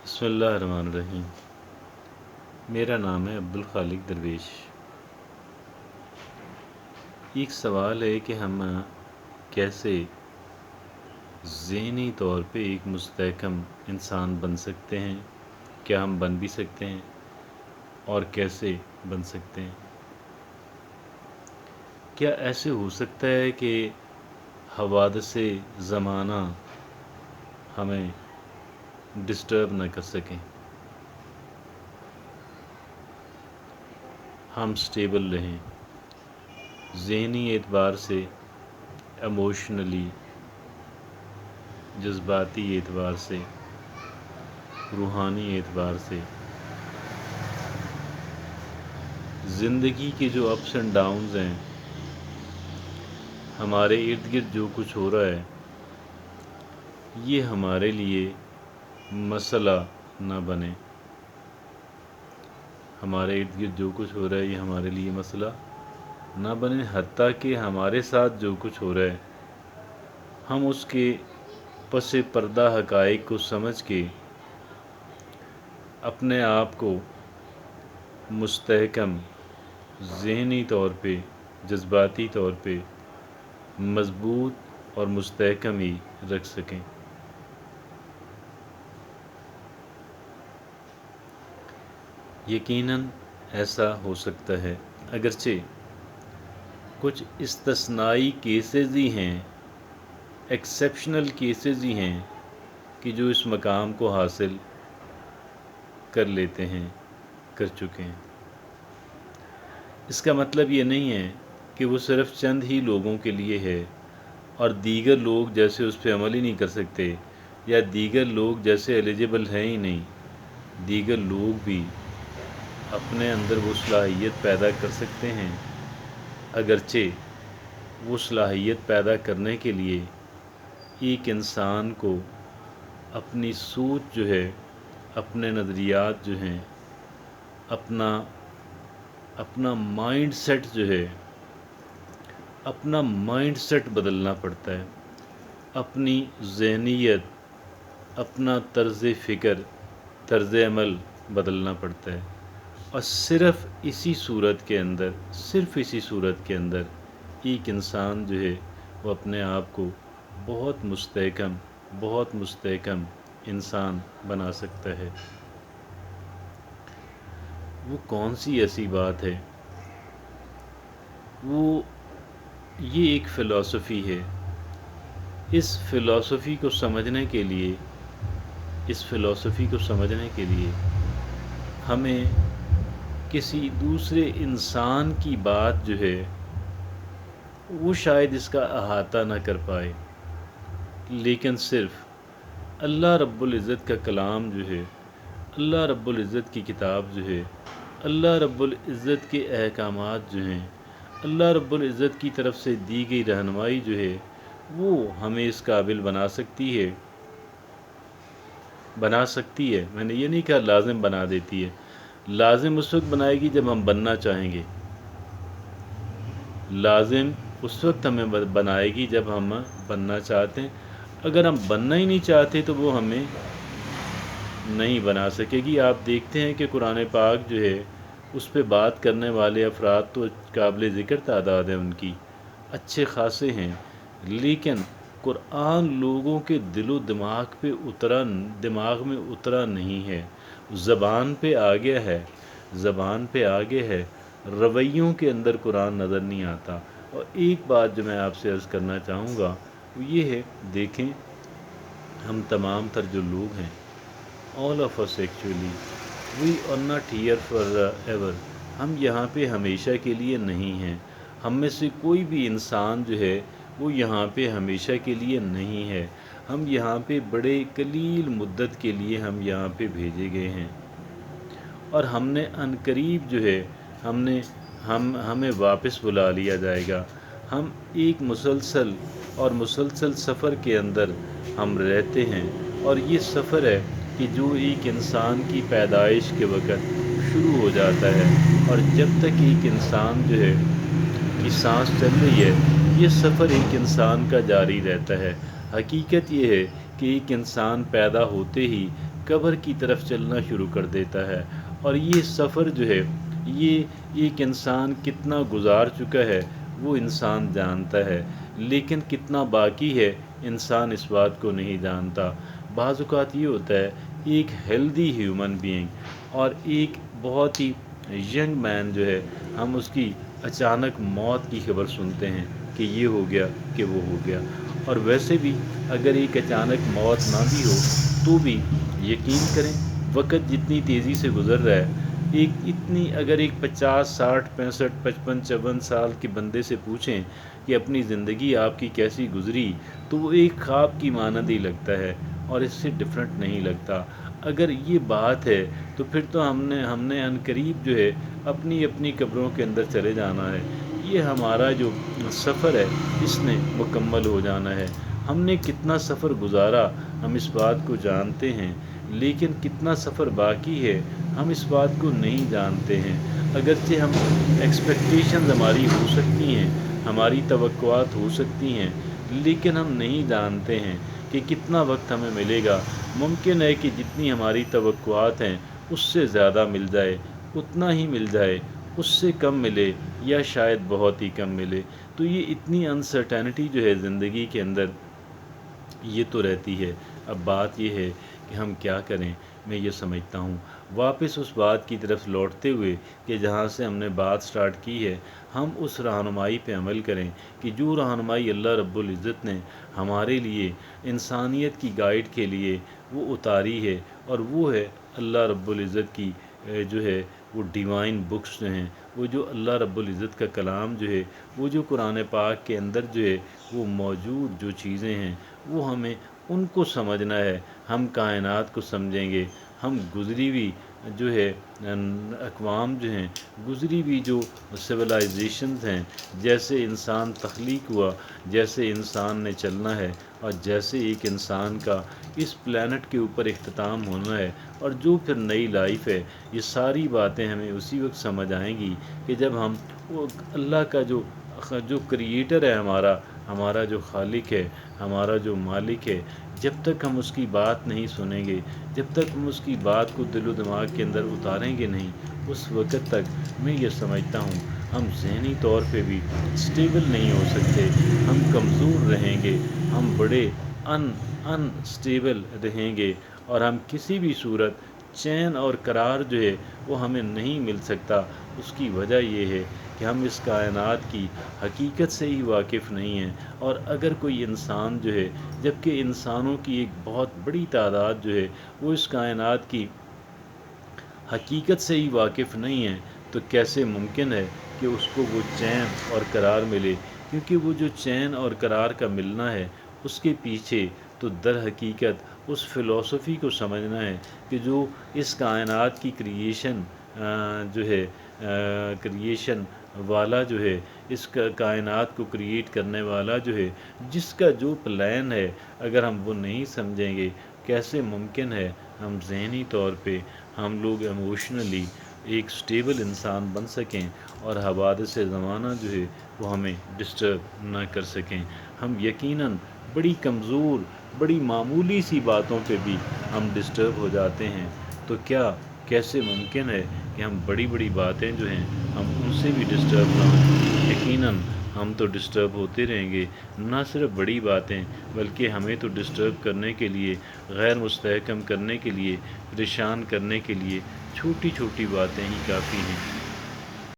بسم اللہ الرحمن الرحیم۔ میرا نام ہے عبدالخالق درویش۔ ایک سوال ہے کہ ہم کیسے ذہنی طور پہ ایک مستحکم انسان بن سکتے ہیں، کیا ہم بن بھی سکتے ہیں اور کیسے بن سکتے ہیں؟ کیا ایسے ہو سکتا ہے کہ حوادث زمانہ ہمیں ڈسٹرب نہ کر سکیں، ہم سٹیبل رہیں ذہنی اعتبار سے، ایموشنلی، جذباتی اعتبار سے، روحانی اعتبار سے؟ زندگی کے جو اپس اینڈ ڈاؤنز ہیں، ہمارے ارد گرد جو کچھ ہو رہا ہے، یہ ہمارے لیے مسئلہ نہ بنے۔ ہمارے ارد گرد جو کچھ ہو رہا ہے یہ ہمارے لیے مسئلہ نہ بنے، حتیٰ کہ ہمارے ساتھ جو کچھ ہو رہا ہے ہم اس کے پس پردہ حقائق کو سمجھ کے اپنے آپ کو مستحکم، ذہنی طور پہ، جذباتی طور پہ مضبوط اور مستحکم ہی رکھ سکیں۔ یقیناً ایسا ہو سکتا ہے، اگرچہ کچھ استثنائی کیسز ہی ہیں، ایکسیپشنل کیسز ہی ہیں کہ جو اس مقام کو حاصل کر لیتے ہیں، کر چکے ہیں۔ اس کا مطلب یہ نہیں ہے کہ وہ صرف چند ہی لوگوں کے لیے ہے اور دیگر لوگ جیسے اس پہ عمل ہی نہیں کر سکتے، یا دیگر لوگ جیسے ایلیجبل ہیں ہی نہیں۔ دیگر لوگ بھی اپنے اندر وہ صلاحیت پیدا کر سکتے ہیں، اگرچہ وہ صلاحیت پیدا کرنے کے لیے ایک انسان کو اپنی سوچ جو ہے، اپنے نظریات جو ہیں، اپنا مائنڈ سیٹ جو ہے، اپنا مائنڈ سیٹ بدلنا پڑتا ہے، اپنی ذہنیت، اپنا طرز فکر، طرز عمل بدلنا پڑتا ہے، اور صرف اسی صورت کے اندر ایک انسان جو ہے وہ اپنے آپ کو بہت مستحکم انسان بنا سکتا ہے۔ وہ کون سی ایسی بات ہے؟ یہ ایک فلسفی ہے۔ اس فلسفی کو سمجھنے کے لیے ہمیں کسی دوسرے انسان کی بات جو ہے وہ شاید اس کا احاطہ نہ کر پائے، لیکن صرف اللہ رب العزت کا کلام جو ہے، اللہ رب العزت کی کتاب جو ہے، اللہ رب العزت کے احکامات جو ہیں، اللہ رب العزت کی طرف سے دی گئی رہنمائی جو ہے، وہ ہمیں اس قابل بنا سکتی ہے۔ میں نے یہ نہیں کہا لازم بنا دیتی ہے، لازم اس وقت بنائے گی جب ہم بننا چاہیں گے، لازم اس وقت ہمیں بنائے گی جب ہم بننا چاہتے ہیں۔ اگر ہم بننا ہی نہیں چاہتے تو وہ ہمیں نہیں بنا سکے گی۔ آپ دیکھتے ہیں کہ قرآن پاک جو ہے اس پہ بات کرنے والے افراد تو قابل ذکر تعداد ہیں، ان کی اچھے خاصے ہیں، لیکن قرآن لوگوں کے دل و دماغ میں اترا نہیں ہے، زبان پہ آ گیا ہے، رویوں کے اندر قرآن نظر نہیں آتا۔ اور ایک بات جو میں آپ سے عرض کرنا چاہوں گا وہ یہ ہے، دیکھیں ہم تمام تر جو لوگ ہیں، all of us actually we are not here forever، ہم یہاں پہ ہمیشہ کے لیے نہیں ہیں۔ ہم میں سے کوئی بھی انسان جو ہے وہ یہاں پہ ہمیشہ کے لیے نہیں ہے، ہم یہاں پہ بڑے قلیل مدت کے لیے ہم یہاں پہ بھیجے گئے ہیں، اور ہم نے عنقریب جو ہے ہمیں واپس بلا لیا جائے گا۔ ہم ایک مسلسل سفر کے اندر ہم رہتے ہیں، اور یہ سفر ہے کہ جو ایک انسان کی پیدائش کے وقت شروع ہو جاتا ہے، اور جب تک ایک انسان جو ہے کی سانس چل رہی ہے، یہ سفر ایک انسان کا جاری رہتا ہے۔ حقیقت یہ ہے کہ ایک انسان پیدا ہوتے ہی قبر کی طرف چلنا شروع کر دیتا ہے، اور یہ سفر جو ہے یہ ایک انسان کتنا گزار چکا ہے وہ انسان جانتا ہے، لیکن کتنا باقی ہے انسان اس بات کو نہیں جانتا۔ بعض اوقات یہ ہوتا ہے ایک ہیلدی ہیومن بینگ اور ایک بہت ہی ینگ مین جو ہے، ہم اس کی اچانک موت کی خبر سنتے ہیں کہ یہ ہو گیا کہ وہ ہو گیا، اور ویسے بھی اگر ایک اچانک موت نہ بھی ہو تو بھی یقین کریں وقت جتنی تیزی سے گزر رہا ہے، اگر ایک 50 60 65 55 54 سال کے بندے سے پوچھیں کہ اپنی زندگی آپ کی کیسی گزری تو وہ ایک خواب کی مانند ہی لگتا ہے اور اس سے ڈفرینٹ نہیں لگتا۔ اگر یہ بات ہے تو پھر تو ہم نے عنقریب جو ہے اپنی اپنی قبروں کے اندر چلے جانا ہے۔ یہ ہمارا جو سفر ہے اس نے مکمل ہو جانا ہے۔ ہم نے کتنا سفر گزارا ہم اس بات کو جانتے ہیں، لیکن کتنا سفر باقی ہے ہم اس بات کو نہیں جانتے ہیں۔ اگرچہ ہم ایکسپیکٹیشنز ہماری ہو سکتی ہیں، ہماری توقعات ہو سکتی ہیں، لیکن ہم نہیں جانتے ہیں کہ کتنا وقت ہمیں ملے گا۔ ممکن ہے کہ جتنی ہماری توقعات ہیں اس سے زیادہ مل جائے، اتنا ہی مل جائے، اس سے کم ملے، یا شاید بہت ہی کم ملے۔ تو یہ اتنی انسرٹینٹی جو ہے زندگی کے اندر یہ تو رہتی ہے۔ اب بات یہ ہے کہ ہم کیا کریں۔ میں یہ سمجھتا ہوں واپس اس بات کی طرف لوٹتے ہوئے کہ جہاں سے ہم نے بات سٹارٹ کی ہے، ہم اس رہنمائی پہ عمل کریں کہ جو رہنمائی اللہ رب العزت نے ہمارے لیے انسانیت کی گائیڈ کے لیے وہ اتاری ہے، اور وہ ہے اللہ رب العزت کی جو ہے وہ ڈیوائن بکس جو ہیں، وہ جو اللہ رب العزت کا کلام جو ہے، وہ جو قرآن پاک کے اندر جو ہے وہ موجود جو چیزیں ہیں وہ ہمیں ان کو سمجھنا ہے۔ ہم کائنات کو سمجھیں گے، ہم گزری ہوئی جو ہے اقوام جو ہیں، گزری ہوئی جو سویلائزیشنز ہیں، جیسے انسان تخلیق ہوا، جیسے انسان نے چلنا ہے، اور جیسے ایک انسان کا اس پلانٹ کے اوپر اختتام ہونا ہے، اور جو پھر نئی لائف ہے، یہ ساری باتیں ہمیں اسی وقت سمجھ آئیں گی کہ جب ہم وہ اللہ کا جو کریٹر ہے، ہمارا جو خالق ہے، ہمارا جو مالک ہے، جب تک ہم اس کی بات نہیں سنیں گے، جب تک ہم اس کی بات کو دل و دماغ کے اندر اتاریں گے نہیں، اس وقت تک میں یہ سمجھتا ہوں ہم ذہنی طور پہ بھی سٹیبل نہیں ہو سکتے، ہم کمزور رہیں گے، ہم بڑے ان سٹیبل رہیں گے، اور ہم کسی بھی صورت چین اور قرار جو ہے وہ ہمیں نہیں مل سکتا۔ اس کی وجہ یہ ہے کہ ہم اس کائنات کی حقیقت سے ہی واقف نہیں ہیں، اور اگر کوئی انسان جو ہے، جبکہ انسانوں کی ایک بہت بڑی تعداد جو ہے وہ اس کائنات کی حقیقت سے ہی واقف نہیں ہے، تو کیسے ممکن ہے کہ اس کو وہ چین اور قرار ملے؟ کیونکہ وہ جو چین اور قرار کا ملنا ہے اس کے پیچھے تو در حقیقت اس فلسفی کو سمجھنا ہے کہ جو اس کائنات کی کریشن جو ہے کریشن والا جو ہے، اس کائنات کو کریٹ کرنے والا جو ہے، جس کا جو پلان ہے، اگر ہم وہ نہیں سمجھیں گے، کیسے ممکن ہے ہم ذہنی طور پہ ہم لوگ ایموشنلی ایک سٹیبل انسان بن سکیں اور حوادث زمانہ جو ہے وہ ہمیں ڈسٹرب نہ کر سکیں۔ ہم یقیناً بڑی کمزور، بڑی معمولی سی باتوں پہ بھی ہم ڈسٹرب ہو جاتے ہیں، تو کیسے ممکن ہے کہ ہم بڑی بڑی باتیں جو ہیں ہم ان سے بھی ڈسٹرب نہ ہوں؟ یقیناً ہم تو ڈسٹرب ہوتے رہیں گے، نہ صرف بڑی باتیں بلکہ ہمیں تو ڈسٹرب کرنے کے لیے، غیر مستحکم کرنے کے لیے، پریشان کرنے کے لیے چھوٹی چھوٹی باتیں ہی کافی ہیں۔